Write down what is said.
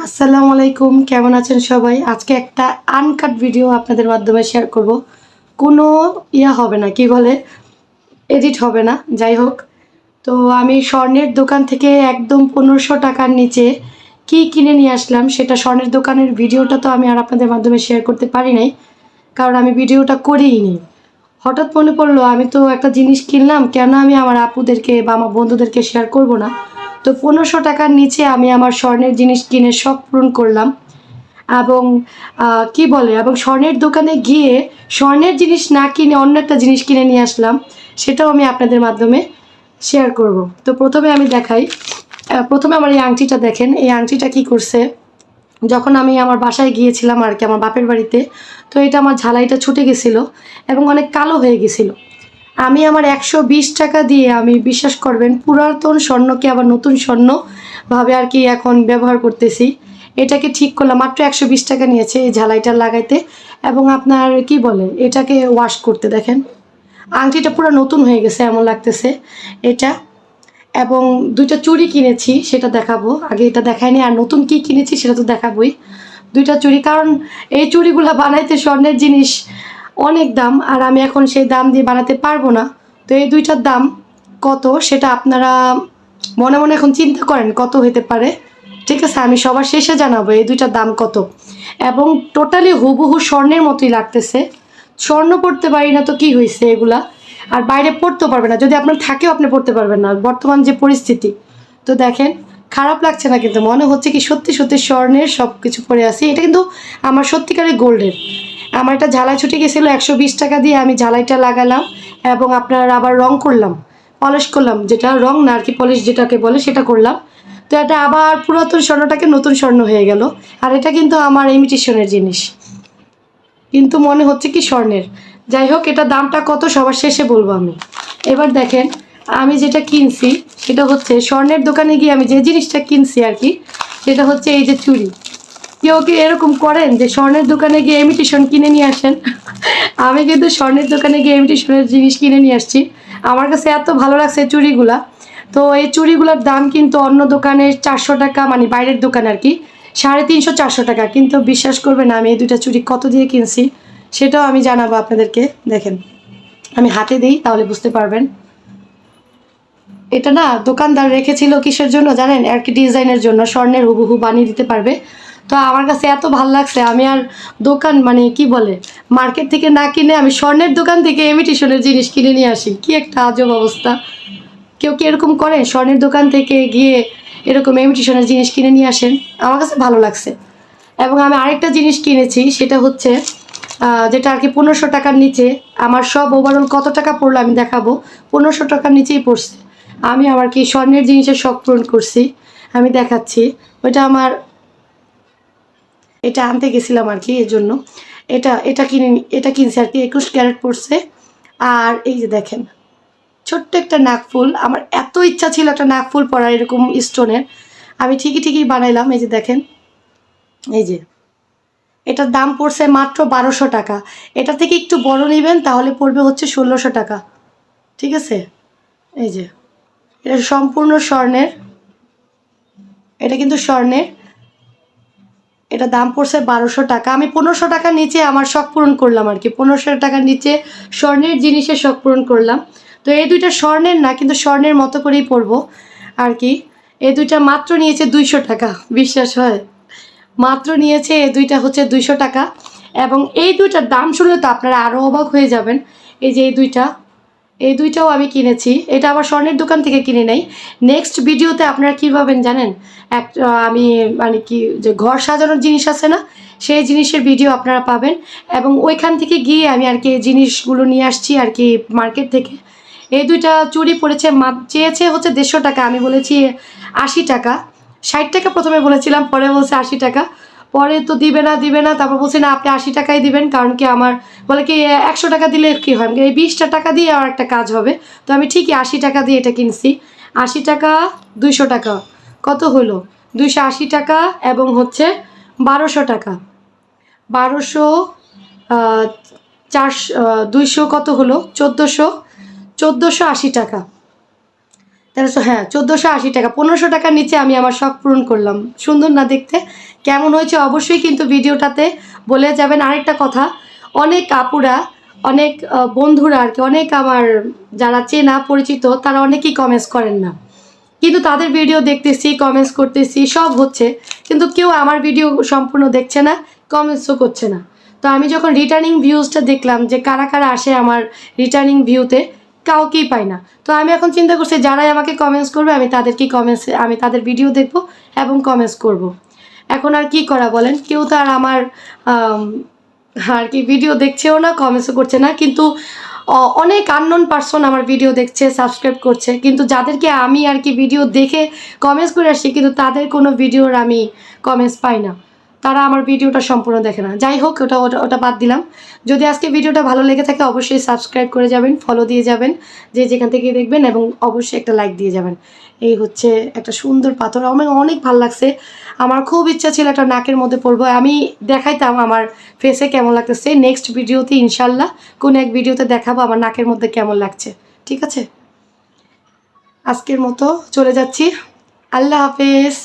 আসসালামু আলাইকুম, কেমন আছেন সবাই? আজকে একটা আনকাট ভিডিও আপনাদের মাধ্যমে শেয়ার করব। কোনো হবে না, কি বলে, এডিট হবে না। যাই হোক, তো আমি স্বর্ণের দোকান থেকে একদম 1500 টাকার নিচে কি কিনে নিয়ে আসলাম, সেটা স্বর্ণের দোকানের ভিডিওটা তো আমি আর আপনাদের মাধ্যমে শেয়ার করতে পারি নাই, কারণ আমি ভিডিওটা করিই নি। হঠাৎ মনে পড়লো আমি তো একটা জিনিস কিনলাম, কেন আমি আমার আপুদেরকে বা আমার বন্ধুদেরকে শেয়ার করব না। তো 1500 টাকার নিচে আমি আমার স্বর্ণের জিনিস কিনে শখ পূরণ করলাম। এবং কি বলে, এবং স্বর্ণের দোকানে গিয়ে স্বর্ণের জিনিস না কিনে অন্য একটা জিনিস কিনে নিয়ে আসলাম, সেটাও আমি আপনাদের মাধ্যমে শেয়ার করব। তো প্রথমে আমি দেখাই, প্রথমে আমার এই আংটিটা দেখেন। এই আংটিটা কি করছে, যখন আমি আমার বাসায় গিয়েছিলাম আর কি, আমার বাপের বাড়িতে, তো এটা আমার ঝালাইটা ছুটে গেছিলো এবং অনেক কালো হয়ে গেছিলো। আমি আমার 120 টাকা দিয়ে, আমি বিশ্বাস করবেন, পুরাতন স্বর্ণকে আবার নতুন স্বর্ণ ভাবে আর কি এখন ব্যবহার করতেছি। এটাকে ঠিক করলাম, মাত্র 120 টাকা নিয়েছে এই ঝালাইটা লাগাইতে। এবং আপনার কি বলে, এটাকে ওয়াশ করতে দেখেন আংটিটা পুরো নতুন হয়ে গেছে এমন লাগতেছে এটা। এবং দুইটা চুড়ি কিনেছি, সেটা দেখাবো। আগে এটা দেখাইনি, আর নতুন কি কিনেছি সেটা তো দেখাবোই। দুইটা চুড়ি, কারণ এই চুড়িগুলো বানাইতে স্বর্ণের জিনিস অনেক দাম, আর আমি এখন সেই দাম দিয়ে বানাতে পারবো না। তো এই দুইটার দাম কত সেটা আপনারা মনে মনে এখন চিন্তা করেন কত হতে পারে। ঠিক আছে, আমি সবার শেষে জানাবো এই দুইটার দাম কত। এবং টোটালি হুবহু স্বর্ণের মতোই লাগতেছে। স্বর্ণ পড়তে পারি না তো কি হয়েছে এগুলা, আর বাইরে পড়তেও পারবে না, যদি আপনার থাকেও আপনি পড়তে পারবেন না, বর্তমান যে পরিস্থিতি। তো দেখেন, খারাপ লাগছে না, কিন্তু মনে হচ্ছে কি সত্যি সত্যি স্বর্ণের সব কিছু পরে আসি। এটা কিন্তু আমার সত্যিকারের গোল্ডের। আমার একটা ঝালাই ছুটে গেছিলো, 120 টাকা দিয়ে আমি ঝালাইটা লাগালাম এবং আপনার আবার রং করলাম, পলিশ করলাম, যেটা রং না আর কি, পলিশ যেটাকে বলে সেটা করলাম। তো এটা আবার পুরাতন স্বর্ণটাকে নতুন স্বর্ণ হয়ে গেল। আর এটা কিন্তু আমার ইমিটেশনের জিনিস, কিন্তু মনে হচ্ছে কি স্বর্ণের। যাই হোক, এটা দামটা কত সবার শেষে বলবো আমি। এবার দেখেন, আমি যেটা কিনছি সেটা হচ্ছে স্বর্ণের দোকানে গিয়ে আমি যে জিনিসটা কিনছি আর কি, সেটা হচ্ছে এই যে চুড়ি। কেউ কি এরকম করেন যে স্বর্ণের দোকানে গিয়ে ইমিটেশন কিনে নিয়ে আসেন? আমি কিন্তু স্বর্ণের দোকানে গিয়ে ইমিটেশনের জিনিস কিনে নিয়ে আসছি। আমার কাছে এত ভালো লাগছে চুড়িগুলা। তো এই চুড়িগুলোর দাম কিন্তু অন্য দোকানে 400 টাকা, মানে বাইরের দোকান আর কি 350-400 টাকা। কিন্তু বিশ্বাস করবেন আমি এই দুইটা চুড়ি কত দিয়ে কিনছি সেটাও আমি জানাবো আপনাদেরকে। দেখেন, আমি হাতে দিই তাহলে বুঝতে পারবেন। এটা না দোকানদার রেখেছিল কিসের জন্য জানেন? আর কি ডিজাইনের জন্য, স্বর্ণের হুবহু বানিয়ে দিতে পারবে। তো আমার কাছে এত ভালো লাগছে, আমি আর দোকান, মানে কি বলে, মার্কেট থেকে না কিনে আমি স্বর্ণের দোকান থেকে ইমিটেশনের জিনিস কিনে নিয়ে আসি। কি একটা আজব অবস্থা। কেউ কি এরকম করে স্বর্ণের দোকান থেকে গিয়ে এরকম ইমিটেশনের জিনিস কিনে নিয়ে আসেন? আমার কাছে ভালো লাগছে। এবং আমি আরেকটা জিনিস কিনেছি, সেটা হচ্ছে যেটা আর কি 1500 টাকার নিচে। আমার সব ওভারঅল কত টাকা পড়লো আমি দেখাবো। 1500 টাকার নিচেই পড়ছে। আমি আবার কি স্বর্ণের জিনিসের শখ পূরণ করছি, আমি দেখাচ্ছি। ওইটা আমার, এটা আনতে গেছিলাম আর কি, এর জন্য এটা এটা কিনে, এটা কিনছি আর কি। 21 ক্যারেট পড়ছে। আর এই যে দেখেন, ছোট্ট একটা নাকফুল। আমার এত ইচ্ছা ছিল একটা নাকফুল পরার এরকম স্টোনের, আমি ঠিকই বানাইলাম। এই যে দেখেন, এই যে এটার দাম পড়ছে মাত্র 1200 টাকা। এটা থেকে একটু বড় নেবেন তাহলে পড়বে হচ্ছে 1600 টাকা। ঠিক আছে, এই যে এটা সম্পূর্ণ স্বর্ণের, এটা কিন্তু স্বর্ণের। এটা দাম পড়ছে 1200 টাকা। আমি 1500 টাকার নিচে আমার শখ পূরণ করলাম আর কি, 1500 টাকার নিচে স্বর্ণের জিনিসের শখ পূরণ করলাম। তো এই দুইটা স্বর্ণের না, কিন্তু স্বর্ণের মতো করেই পরবো আর কি। এই দুইটা মাত্র নিয়েছে 200 টাকা, বিশ্বাস হয়? মাত্র নিয়েছে এই দুইটা হচ্ছে 200 টাকা। এবং এই দুইটার দাম শুনলে তো আপনারা আরও অবাক হয়ে যাবেন। এই যে এই দুইটাও আমি কিনেছি, এটা আবার স্বর্ণের দোকান থেকে কিনে নেই। নেক্সট ভিডিওতে আপনারা কী পাবেন জানেন? আমি মানে কি, যে ঘর সাজানোর জিনিস আছে না, সেই জিনিসের ভিডিও আপনারা পাবেন। এবং ওইখান থেকে গিয়ে আমি আর কি জিনিসগুলো নিয়ে আসছি আর কি মার্কেট থেকে। এই দুইটা চুড়ি পড়েছে, চেয়েছে হচ্ছে 150 টাকা, আমি বলেছি 80 টাকা। 60 টাকা প্রথমে বলেছিলাম, পরে বলছে 80 টাকা। পরে তো দিবে না, তারপর বলছি না আপনি 80 টাকাই দিবেন, কারণ কি আমার বলে কি 100 টাকা দিলে কী হয়, এই 20টা টাকা দিয়ে আমার একটা কাজ হবে। তো আমি ঠিকই 80 টাকা দিয়ে এটা কিনছি। 80 টাকা, 200 টাকা, কত হলো? 280 টাকা এবং হচ্ছে 1200 টাকা, 1200, 400, 200 কত হলো? 1480 টাকা। হ্যাঁ 1480 টাকা, 1500 টাকার নিচে আমি আমার শখ পূরণ করলাম। সুন্দর না দেখতে? কেমন হয়েছে অবশ্যই কিন্তু ভিডিওটাতে বলে যাবেন। আরেকটা কথা, অনেক আপুরা, অনেক বন্ধুরা আর কি, অনেক আমার যারা চেনা পরিচিত তারা অনেকেই কমেন্টস করেন না, কিন্তু তাদের ভিডিও দেখতেছি, কমেন্টস করতেছি, সব হচ্ছে, কিন্তু কেউ আমার ভিডিও সম্পূর্ণ দেখছে না, কমেন্টসও করছে না। তো আমি যখন রিটার্নিং ভিউজটা দেখলাম যে কারা কারা আসে আমার রিটার্নিং ভিউতে, কাউকেই পাই না। তো আমি এখন চিন্তা করছি যারাই আমাকে কমেন্টস করবে আমি তাদের ভিডিও দেখব এবং কমেন্টস করব। এখন আর কি করা বলেন, কেউ তো আর আমার আর কি ভিডিও দেখছেও না, কমেন্টসও করছে না, কিন্তু অনেক আননোন পার্সন আমার ভিডিও দেখছে, সাবস্ক্রাইব করছে, কিন্তু যাদেরকে আমি আর কি ভিডিও দেখে কমেন্টস করে আসছি, কিন্তু তাদের কোনো ভিডিওর আমি কমেন্টস পাই না, তারা আমার ভিডিওটা সম্পূর্ণ দেখে না। যাই হোক, ওটা ওটা ওটা বাদ দিলাম। যদি আজকে ভিডিওটা ভালো লেগে থাকে অবশ্যই সাবস্ক্রাইব করে যাবেন, ফলো দিয়ে যাবেন যে যেখান থেকে দেখবেন, এবং অবশ্যই একটা লাইক দিয়ে যাবেন। এই হচ্ছে একটা সুন্দর পাথর, আমার অনেক ভালো লাগছে। আমার খুব ইচ্ছা ছিল একটা নাকের মধ্যে পরবো, আমি দেখাইতাম আমার ফেসে কেমন লাগতেছে নেক্সট ভিডিওতে, ইনশাল্লাহ কোনো এক ভিডিওতে দেখাবো আমার নাকের মধ্যে কেমন লাগছে। ঠিক আছে, আজকের মতো চলে যাচ্ছি। আল্লাহ হাফেজ।